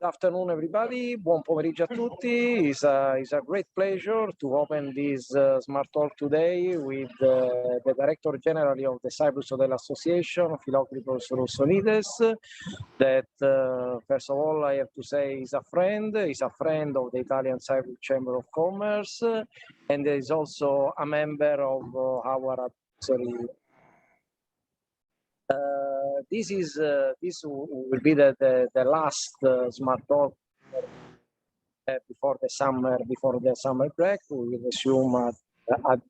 Good afternoon, everybody. Buon pomeriggio a tutti. It's a great pleasure to open this Smart Talk today with the Director General of the Cyprus Hotel Association, Philokypros Roussounides, that first of all, I have to say is a friend of the Italian-Cypriot Chamber of Commerce, and is also a member of our advisory. This will be the last Smart Talk before the summer break. We will resume at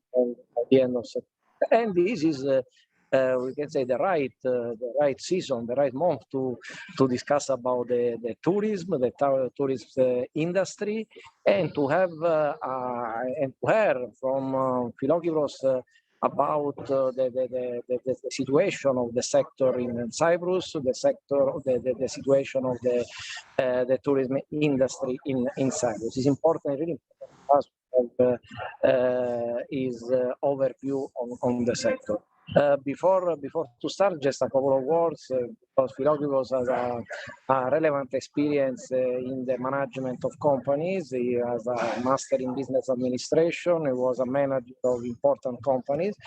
the end of September. And this is we can say the right season, the right month to discuss about the tourism, the tourism industry, and to have and to hear from Philokypros about the situation of the sector in Cyprus, the situation of the tourism industry in Cyprus. It's important, really important for us to have his overview on the sector. Before to start, just a couple of words, because Philokypros has a relevant experience in the management of companies. He has a master in business administration. He was a manager of important companies.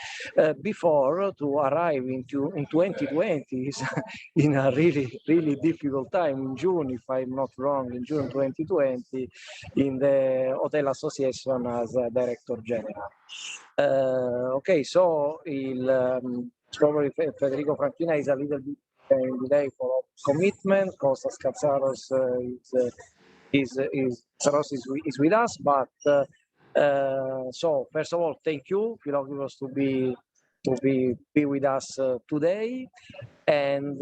Before to arrive in 2020 in a really difficult time in June, if I'm not wrong, in June 2020, in the Hotel Association as Director General. Okay, so probably Federico Franchina is a little bit delay for commitment. Costas Katsaros is with us, but so first of all, thank you, Philokypros, to be with us today, and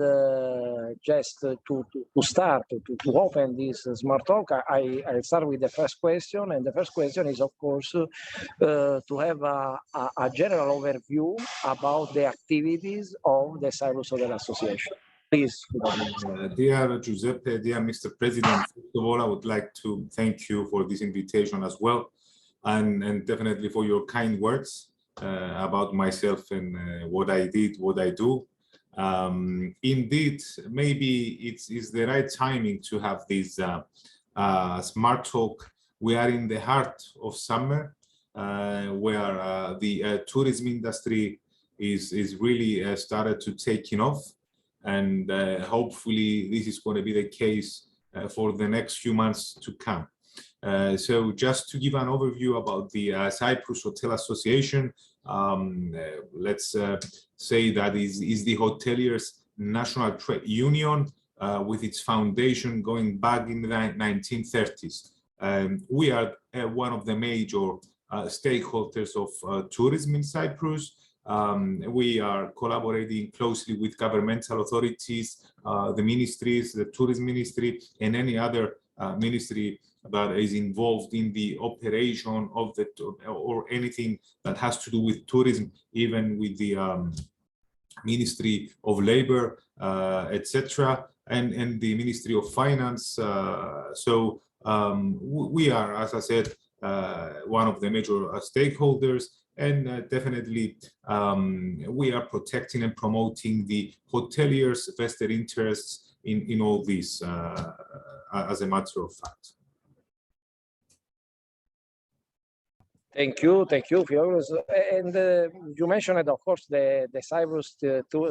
just to start to open this Smart Talk, I start with the first question, and the first question is, of course, to have a general overview about the activities of the Cyprus Hotel Association. Please. Dear Giuseppe, dear Mr. President, first of all, I would like to thank you for this invitation as well, and definitely for your kind words about myself and what I did, what I do. Indeed, maybe it's the right timing to have this Smart Talk. We are in the heart of summer, where the tourism industry is really started to taking off, and hopefully this is going to be the case for the next few months to come. So just to give an overview about the Cyprus Hotel Association, let's say that is the hoteliers' national trade union with its foundation going back in the 1930s. We are one of the major stakeholders of tourism in Cyprus. We are collaborating closely with governmental authorities, the ministries, the tourism ministry, and any other ministry that is involved in the operation of the or anything that has to do with tourism, even with the Ministry of Labor, etc., and the Ministry of Finance. So we are, as I said, one of the major stakeholders, and definitely we are protecting and promoting the hoteliers' vested interests in all this, as a matter of fact. Thank you, Philokypros. And you mentioned, of course, the Cyprus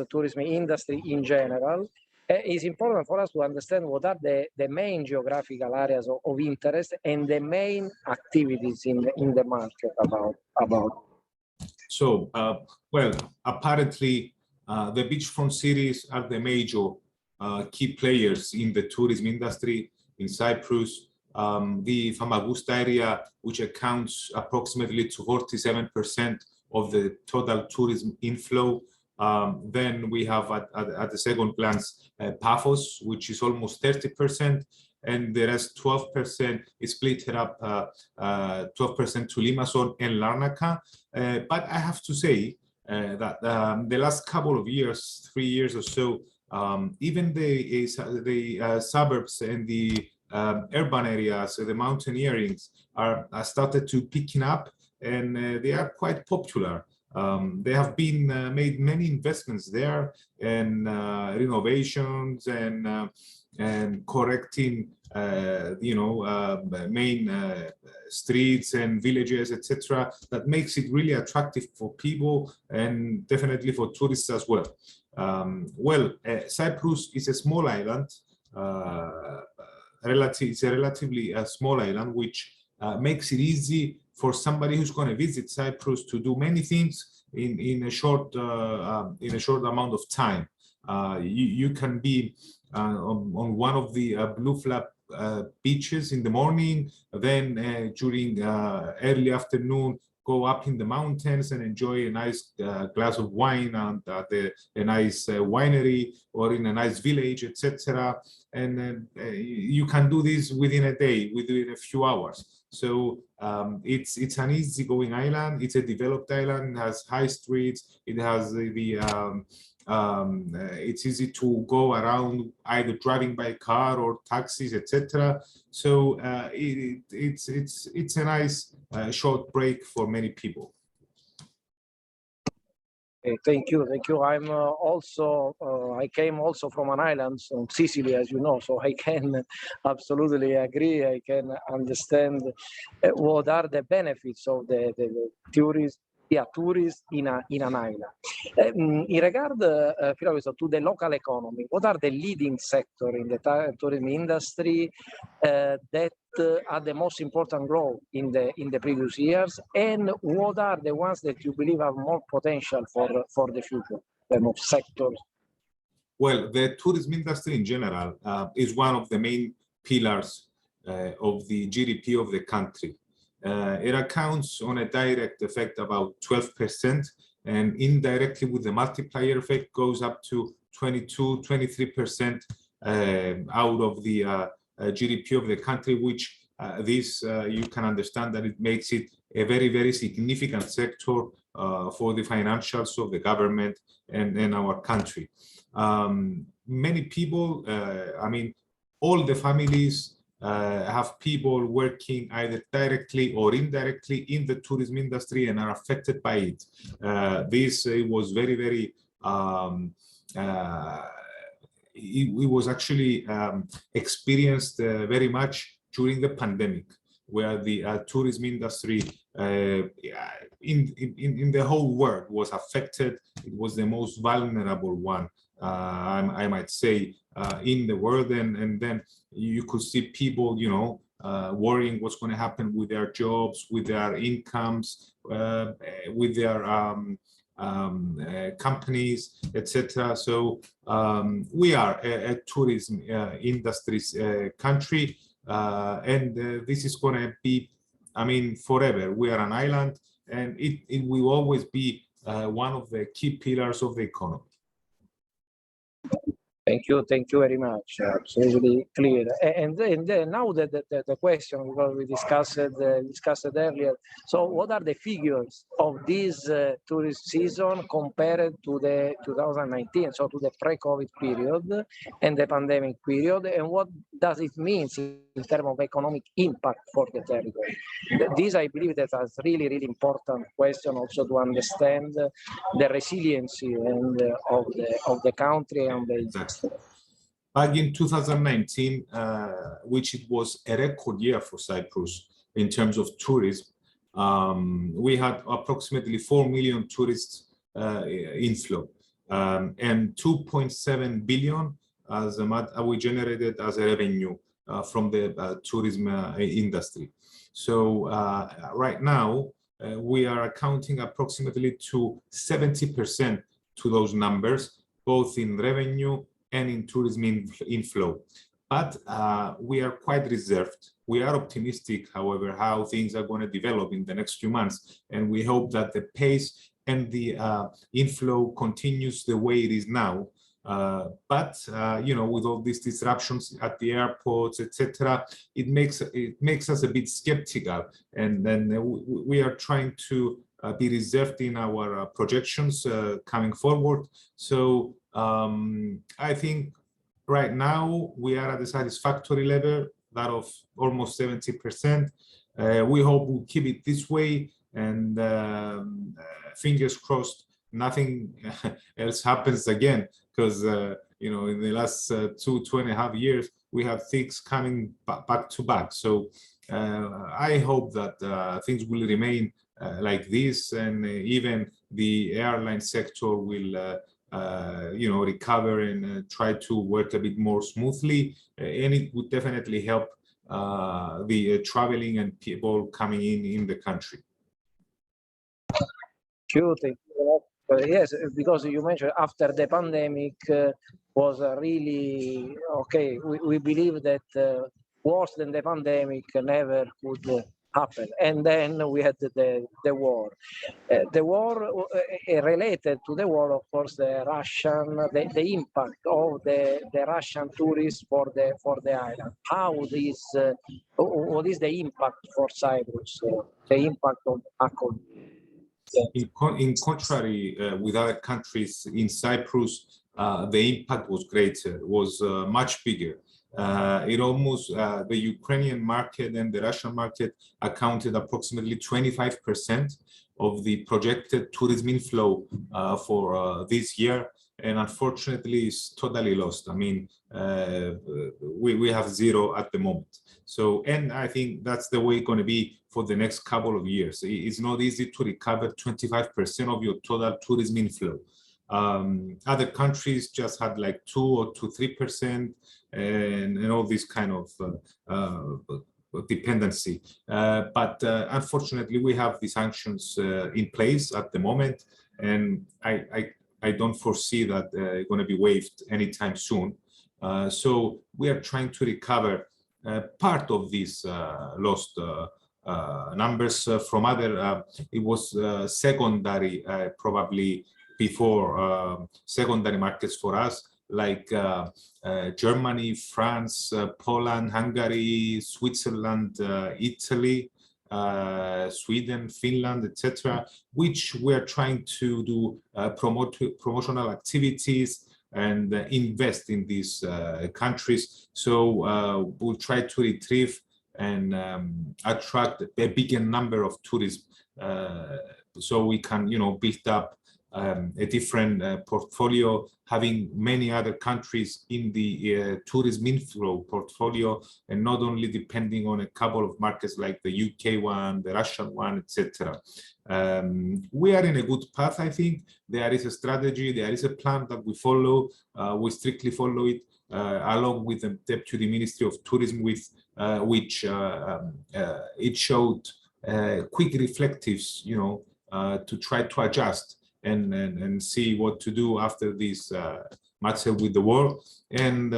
tourism industry in general. It's important for us to understand what are the main geographical areas of interest and the main activities in the market about. So, well, apparently, the beachfront cities are the major key players in the tourism industry in Cyprus. The Famagusta area, which accounts approximately to 47% of the total tourism inflow. Then we have at the second glance Paphos, which is almost 30%, and the rest 12% is split up 12% to Limassol and Larnaca. But I have to say that the last couple of years, 3 years or so, even the suburbs and the urban areas, the mountaineerings are started to picking up, and they are quite popular. They have been made many investments there, and renovations, and and correcting, main streets and villages, etc. That makes it really attractive for people and definitely for tourists as well. Cyprus is a small island. It's a relatively small island, which makes it easy for somebody who's going to visit Cyprus to do many things in a short amount of time. You can be on one of the blue flag beaches in the morning, then during early afternoon go up in the mountains and enjoy a nice glass of wine at a nice winery or in a nice village, etc. And you can do this within a day, within a few hours. So it's an easygoing island. It's a developed island. It has high streets. It has it's easy to go around either driving by car or taxis, etc. So it's a nice short break for many people. Thank you. I'm I came also from an island, so Sicily, as you know, so I can absolutely agree. I can understand what are the benefits of the tourists in an island. In regard, Philokypros, to the local economy, what are the leading sector in the tourism industry that are the most important growth in the previous years, and what are the ones that you believe have more potential for the future, the most sectors? Well, the tourism industry in general is one of the main pillars of the GDP of the country. It accounts on a direct effect about 12%, and indirectly with the multiplier effect goes up to 22-23% out of the GDP of the country, which you can understand that it makes it a very, very significant sector for the financials of the government and our country. Many people, all the families have people working either directly or indirectly in the tourism industry and are affected by it. This was very, very, it was actually experienced very much during the pandemic, where the tourism industry in the whole world was affected. It was the most vulnerable one, I might say, in the world, and then you could see people, worrying what's going to happen with their jobs, with their incomes, with their companies, etc. So we are a tourism industry's country, and this is going to be, forever. We are an island, and it will always be one of the key pillars of the economy. Thank you very much. Absolutely clear. And now the question, because we discussed it earlier. So, what are the figures of this tourist season compared to the 2019, so to the pre-COVID period and the pandemic period, and what does it mean in terms of economic impact for the territory? This, I believe, that is really, really important question also to understand the resiliency and of the country and the industry. Back in 2019, which it was a record year for Cyprus in terms of tourism, we had approximately 4 million tourists inflow, and 2.7 billion we generated as a revenue from the tourism industry. So right now, we are accounting approximately to 70% to those numbers, both in revenue and in tourism inflow. But we are quite reserved. We are optimistic, however, how things are going to develop in the next few months. And we hope that the pace and the inflow continues the way it is now. But with all these disruptions at the airports, etc., it makes us a bit skeptical. And then we are trying to be reserved in our projections coming forward. So I think right now we are at a satisfactory level, that of almost 70%. We hope we'll keep it this way, and fingers crossed nothing else happens again, because you know, in the last 2.5 years, we have things coming back to back. So I hope that things will remain like this, and even the airline sector will you know, recover and try to work a bit more smoothly, and it would definitely help the traveling and people coming in the country. Sure, thank you. Yes, because you mentioned after the pandemic was really okay. We believe that worse than the pandemic never could happen, and then we had the war. The war related to the war, of course, the impact of the Russian tourists for the island. How this what is the impact for Cyprus? The impact of the In contrary, with other countries, in Cyprus, the impact was greater, was much bigger. It almost, the Ukrainian market and the Russian market accounted approximately 25% of the projected tourism inflow for this year. And unfortunately, it's totally lost. I mean, we have zero at the moment. So, and I think that's the way it's going to be for the next couple of years. It's not easy to recover 25% of your total tourism inflow. Other countries just had like 2 or 3%, and all this kind of dependency. But unfortunately, we have the sanctions in place at the moment, and I don't foresee that it's going to be waived anytime soon. So we are trying to recover part of these lost numbers from other. It was secondary, probably before secondary markets for us, like Germany, France, Poland, Hungary, Switzerland, Italy, Sweden, Finland, etc., which we are trying to do promotional activities and invest in these countries. So we'll try to retrieve and attract a bigger number of tourists, so we can, you know, build up a different portfolio, having many other countries in the tourism inflow portfolio, and not only depending on a couple of markets like the UK one, the Russian one, etc. We are in a good path, I think. There is a strategy, there is a plan that we follow. We strictly follow it, along with the Deputy Ministry of Tourism, with which it showed quick reflectives, you know, to try to adjust and see what to do after this matter with the war. And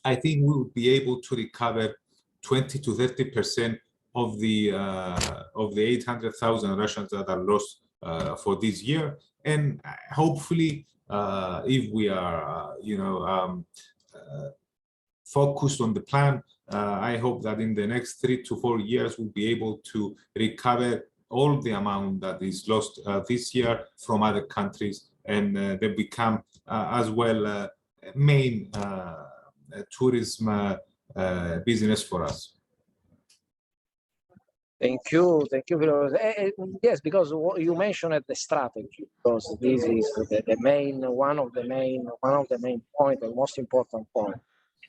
I think we will be able to recover 20 to 30% of the 800,000 Russians that are lost for this year. And hopefully, if we are, you know, focused on the plan, I hope that in the next 3 to 4 years, we'll be able to recover all the amount that is lost this year from other countries, and they become as well main tourism business for us. Thank you, yes, because you mentioned the strategy, because this is the main one of the main point, the most important point.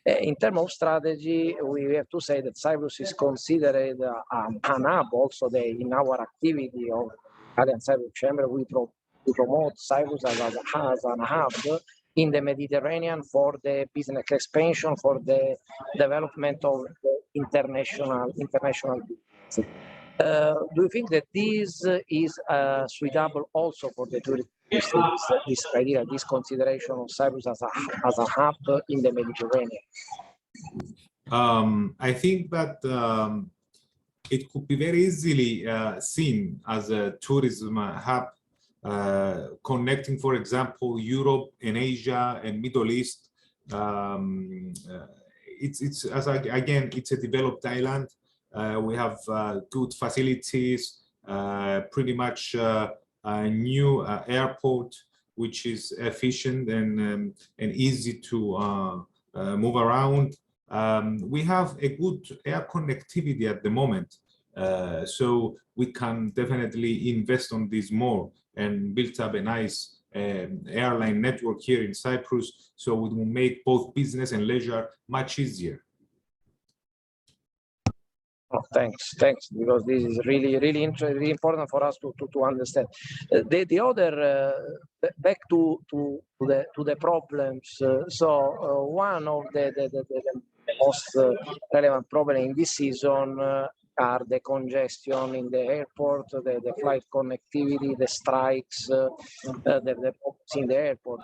In terms of strategy, we have to say that Cyprus is considered an hub. Also, in our activity of Italian-Cypriot Chamber, we promote Cyprus as an hub in the Mediterranean for the business expansion, for the development of the international business. Do you think that this is suitable also for the tourist? This idea, this consideration of Cyprus as a hub in the Mediterranean? I think that it could be very easily seen as a tourism hub, connecting, for example, Europe and Asia and Middle East. It's again, it's a developed island. We have good facilities, pretty much a new airport, which is efficient and easy to move around. We have a good air connectivity at the moment, so we can definitely invest on this more. and built up a nice airline network here in Cyprus, so it will make both business and leisure much easier. Oh, thanks, because this is really important for us to understand. The other back to the problems. One of the most relevant problem in this season are the congestion in the airport, the flight connectivity, the strikes, the problems in the airport.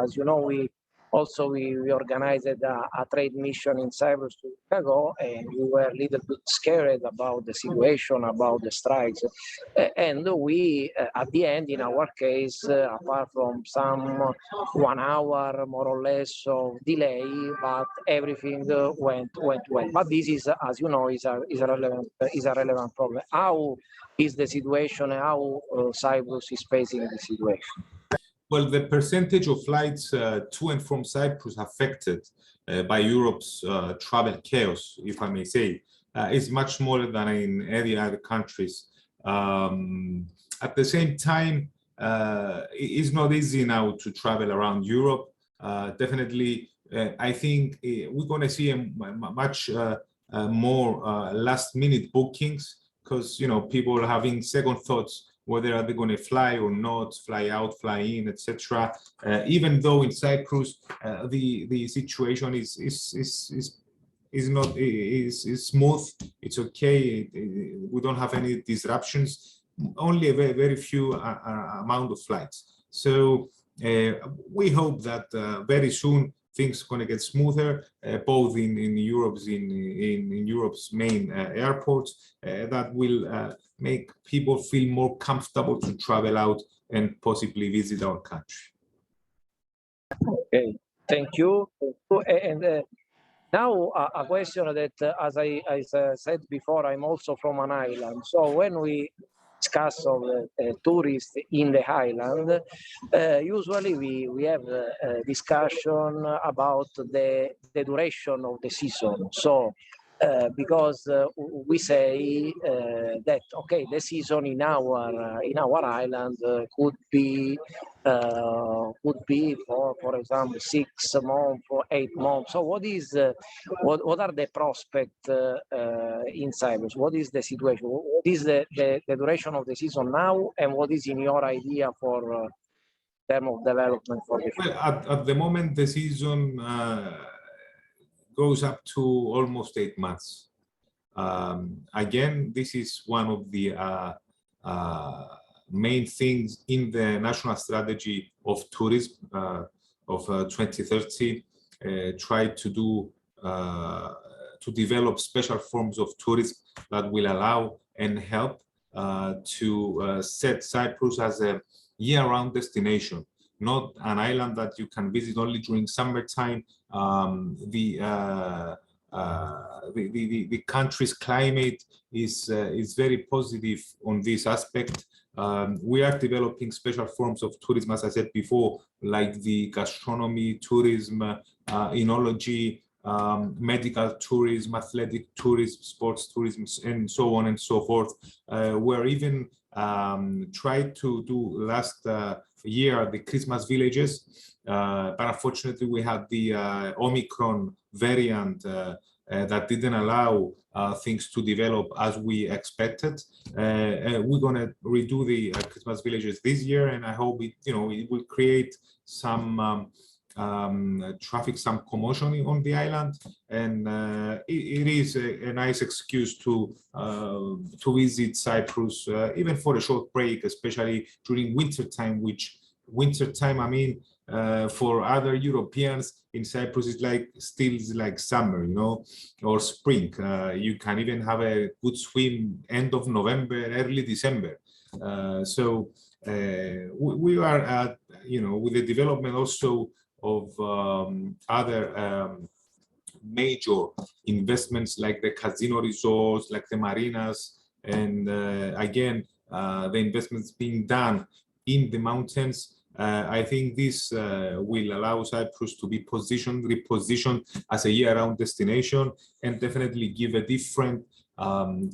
As you know, we organized a trade mission in Cyprus 2 weeks ago, and we were a little bit scared about the situation, about the strikes. And we, at the end, in our case, apart from some 1 hour more or less of delay, but everything went well. But this is, as you know, is a relevant problem. How is the situation? How Cyprus is facing the situation? Well, the percentage of flights to and from Cyprus affected by Europe's travel chaos, if I may say, is much smaller than in any other countries. At the same time, it's not easy now to travel around Europe. Definitely, I think we're going to see a much more last-minute bookings, because people are having second thoughts whether are they going to fly or not, fly out, fly in, etc. Even though in Cyprus the situation is smooth, it's okay. We don't have any disruptions, only a very few amount of flights. So we hope that very soon things are going to get smoother, both in Europe's main airports, that will make people feel more comfortable to travel out and possibly visit our country. Okay, thank you. And now a question that, as I said before, I'm also from an island. So when we discuss of tourists in the island, usually we have a discussion about the duration of the season. So because we say that okay, the season in our island could be for example 6 months or 8 months. So what are the prospects in Cyprus? What is the situation? What is the duration of the season now, and what is in your idea for term of development for the future? Well, at the moment the season goes up to almost 8 months. Again, this is one of the main things in the national strategy of tourism of 2030. Try to develop special forms of tourism that will allow and help to set Cyprus as a year-round destination, not an island that you can visit only during summertime. The country's climate is very positive on this aspect. We are developing special forms of tourism, as I said before, like the gastronomy tourism, enology, medical tourism, athletic tourism, sports tourism, and so on and so forth. We're even tried to do last year the Christmas villages, but unfortunately we had the Omicron variant that didn't allow things to develop as we expected. We're going to redo the Christmas villages this year, and I hope it will create some traffic, some commotion on the island, and it is a nice excuse to visit Cyprus, even for a short break, especially during winter time. Which winter time, I mean, for other Europeans in Cyprus is still like summer, or spring. You can even have a good swim end of November, early December. So we are at, with the development also of other major investments like the casino resorts, like the marinas, and again, the investments being done in the mountains. I think this will allow Cyprus to be repositioned as a year-round destination, and definitely give a different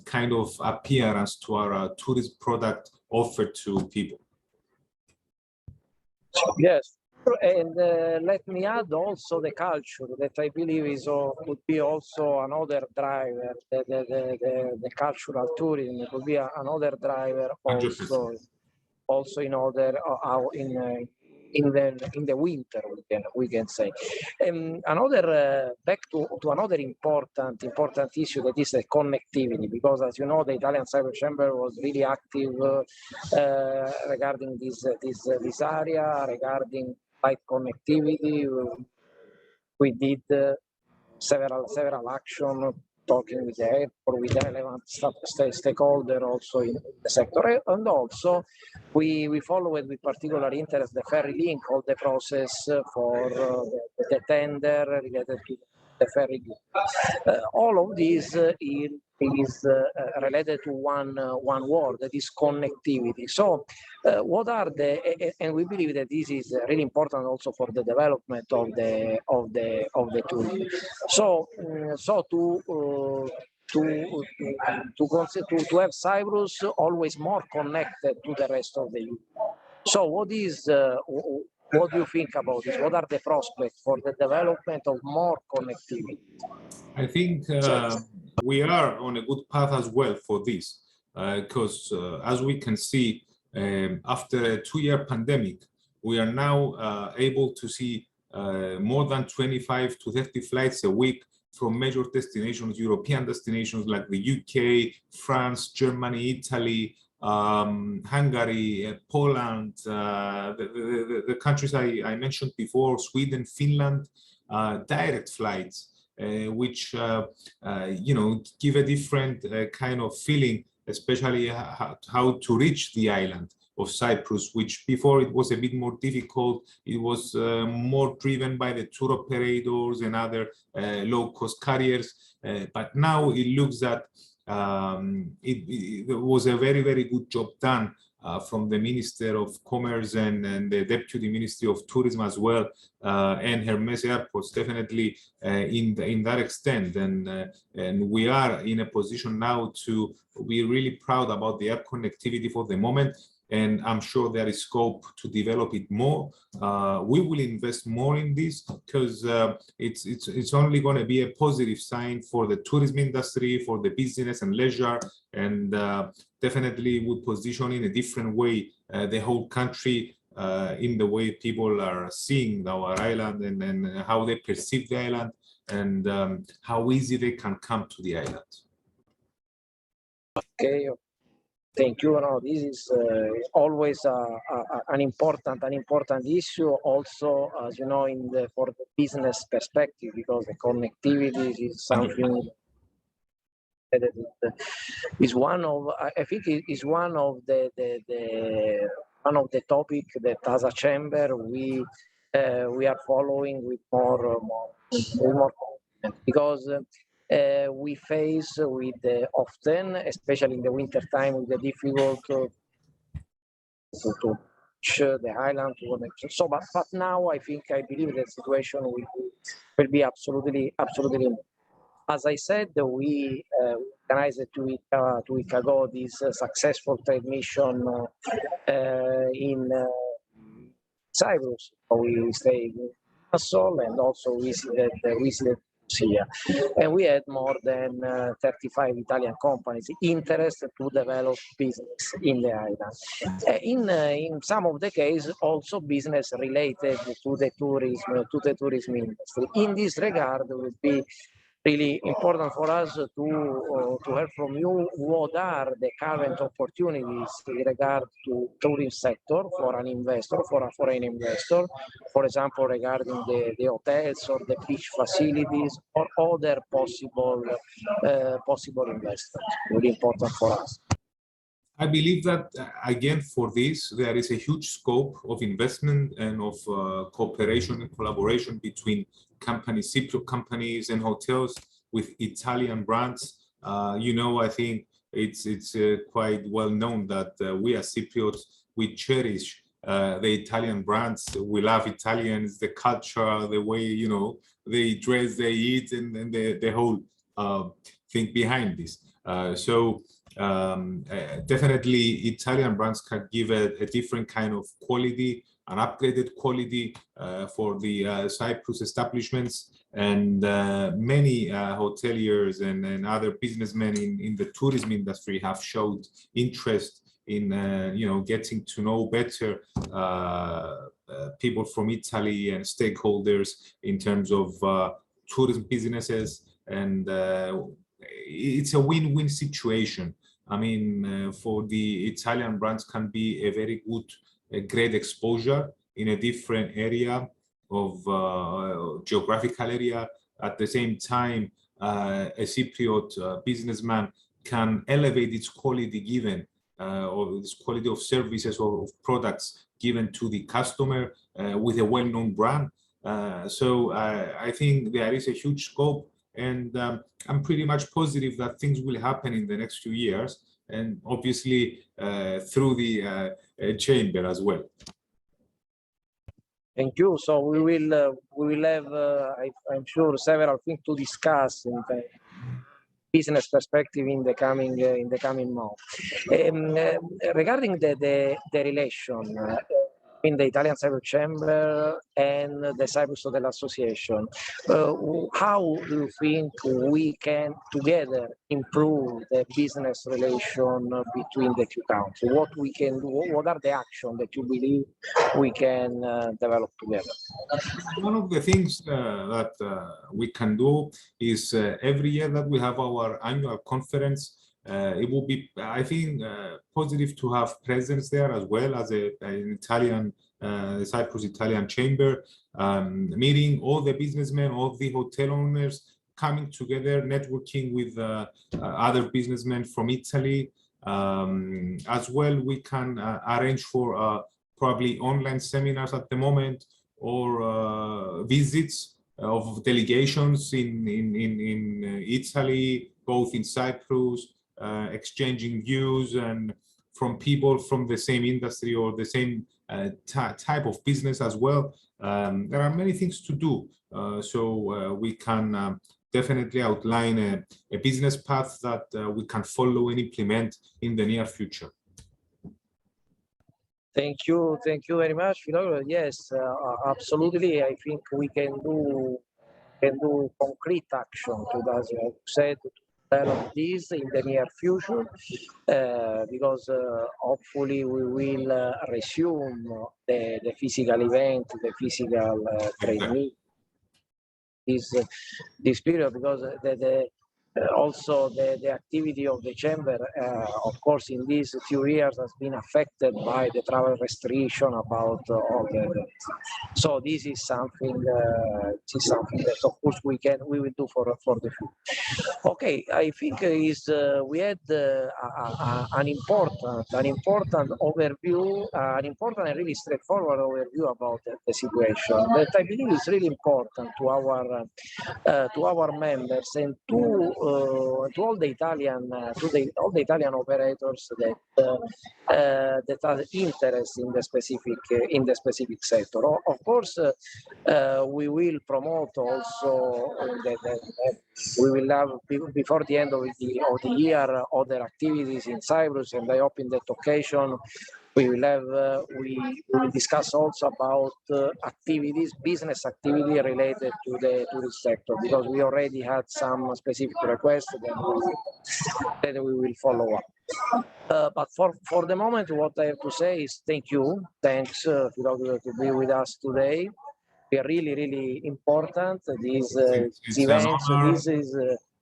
kind of appearance to our tourist product offered to people. Yes. And let me add also the culture that I believe could be also another driver. The cultural tourism could be another driver 100%. also in order in the winter we can say. Another back to another important issue, that is the connectivity, because as you know the Italian-Cypriot Chamber was really active regarding this area, regarding light connectivity. We did several action talking with the airport, with relevant stakeholder also in the sector, and also we followed with particular interest the ferry link, all the process for the tender related to the ferry link. All of this is related to one word, that is connectivity. So what are and we believe that this is really important also for the development of the tourism. So to have Cyprus always more connected to the rest of the Union. So what do you think about this? What are the prospects for the development of more connectivity? I think we are on a good path as well for this, because as we can see, after a 2-year pandemic, we are now able to see more than 25 to 30 flights a week from major destinations, European destinations like the UK, France, Germany, Italy, Hungary, Poland, the countries I mentioned before, Sweden, Finland, direct flights, which give a different kind of feeling, especially how to reach the island of Cyprus, which before it was a bit more difficult. It was more driven by the tour operators and other low-cost carriers, but now it looks that it was a very, very good job done from the Minister of Commerce and the Deputy Ministry of Tourism as well, and Hermes Airports definitely in that extent. And we are in a position now to be really proud about the air connectivity for the moment. And I'm sure there is scope to develop it more. We will invest more in this because it's only going to be a positive sign for the tourism industry, for the business and leisure, and definitely will position in a different way the whole country in the way people are seeing our island and how they perceive the island and how easy they can come to the island. Okay. Thank you. No, this is always an important issue. Also, as you know, for the business perspective, because the connectivity is something that is one of. I think it is one of the topic that as a chamber we are following with more because. We face with often, especially in the winter time, with the difficult to reach the island. So, but now I believe the situation will be absolutely. As I said, we organized 2 weeks ago this successful trade mission in Cyprus. We stayed in Roussounides and also visited here. And we had more than 35 Italian companies interested to develop business in the island. In some of the cases, also business related to the tourism industry. In this regard, it would be really important for us to hear from you what are the current opportunities in regard to tourism sector for an investor, for a foreign investor, for example, regarding the hotels or the beach facilities or other possible investors. Really important for us. I believe that, again, for this, there is a huge scope of investment and of cooperation and collaboration between companies, Cypriot companies and hotels with Italian brands. I think it's quite well known that we as Cypriots, we cherish the Italian brands. We love Italians, the culture, the way, they dress, they eat, and the whole thing behind this. Definitely Italian brands can give a different kind of quality an upgraded quality for the Cyprus establishments, and many hoteliers and other businessmen in the tourism industry have showed interest in getting to know better people from Italy and stakeholders in terms of tourism businesses, and it's a win-win situation. I mean, for the Italian brands can be a very good, great exposure in a different area of geographical area. At the same time, a Cypriot businessman can elevate its quality given or its quality of services or of products given to the customer with a well-known brand. So I think there is a huge scope, and I'm pretty much positive that things will happen in the next few years, and obviously through the chamber as well. Thank you. So we will have, I'm sure, several things to discuss in the business perspective in the coming months. Regarding the relation in the Italian-Cypriot Chamber and the Cyprus Hotel Association, how do you think we can together improve the business relation between the two countries? What we can do? What are the actions that you believe we can develop together? One of the things that we can do is every year that we have our annual conference, it will be, I think, positive to have presence there as well as an Italian, Cyprus Italian Chamber, meeting all the businessmen, all the hotel owners, coming together, networking with other businessmen from Italy. As well, we can arrange for probably online seminars at the moment, or visits of delegations in Italy, both in Cyprus, exchanging views and from people from the same industry or the same type of business as well. There are many things to do, so we can definitely outline a business path that we can follow and implement in the near future. Thank you very much, Philokypros. Yes, absolutely. I think we can do concrete action to, as you said, to develop this in the near future, because hopefully we will resume the physical event, the physical trade meet this period, because also the activity of the chamber, of course, in these few years has been affected by the travel restriction about all the. So this is something that of course we will do for the future. Okay, I think we had an important overview, an important and really straightforward overview about the situation that I believe is really important to our members and to all the Italian operators that are interested in the specific sector. Of course, we will promote also we will have before the end of the year other activities in Cyprus, and I hope in that occasion we will discuss also about business activity related to the tourist sector, because we already had some specific requests that we will follow up. But for the moment, what I have to say is thanks Philokypros, to be with us today. We are really important. These events. This is.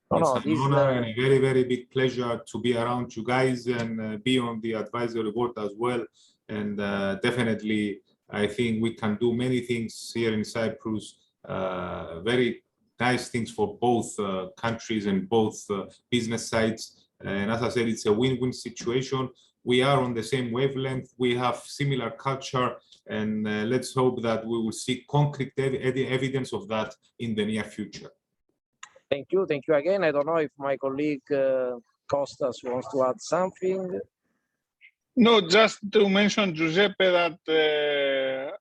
It's an honor and a very, very big pleasure to be around you guys and be on the advisory board as well. And definitely, I think we can do many things here in Cyprus, very nice things for both countries and both business sides. And as I said, it's a win-win situation. We are on the same wavelength. We have similar culture, and let's hope that we will see concrete evidence of that in the near future. Thank you again. I don't know if my colleague Kostas wants to add something. No, just to mention, Giuseppe, that the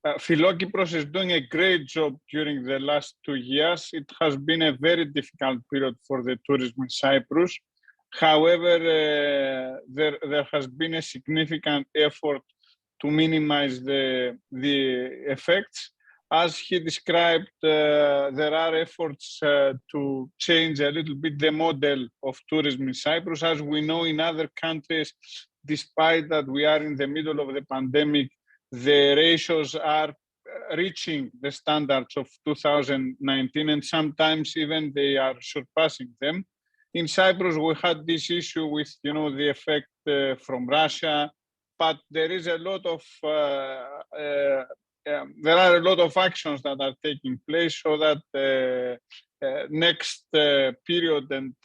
Philokypros is doing a great job during the last 2 years. It has been a very difficult period for the tourism in Cyprus. However, there has been a significant effort minimize the effects. As he described, there are efforts to change a little bit the model of tourism in Cyprus. As we know, in other countries, despite that we are in the middle of the pandemic, the ratios are reaching the standards of 2019, and sometimes even they are surpassing them. In Cyprus, we had this issue with, the effect from Russia, but there is a lot of there are a lot of actions that are taking place so that next period and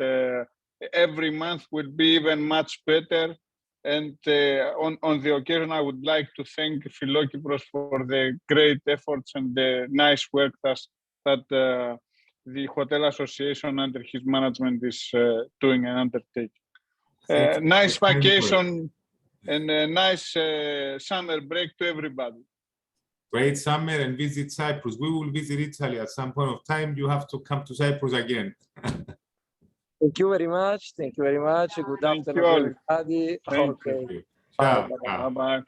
every month will be even much better. And on the occasion, I would like to thank Philokypros for the great efforts and the nice work that the Hotel Association under his management is doing and undertaking. Nice vacation and a nice summer break to everybody. Great summer and visit Cyprus. We will visit Italy at some point of time. You have to come to Cyprus again. Thank you very much. Thank you very much. Good afternoon, everybody. Thank you. Bye. Ciao. Bye-bye.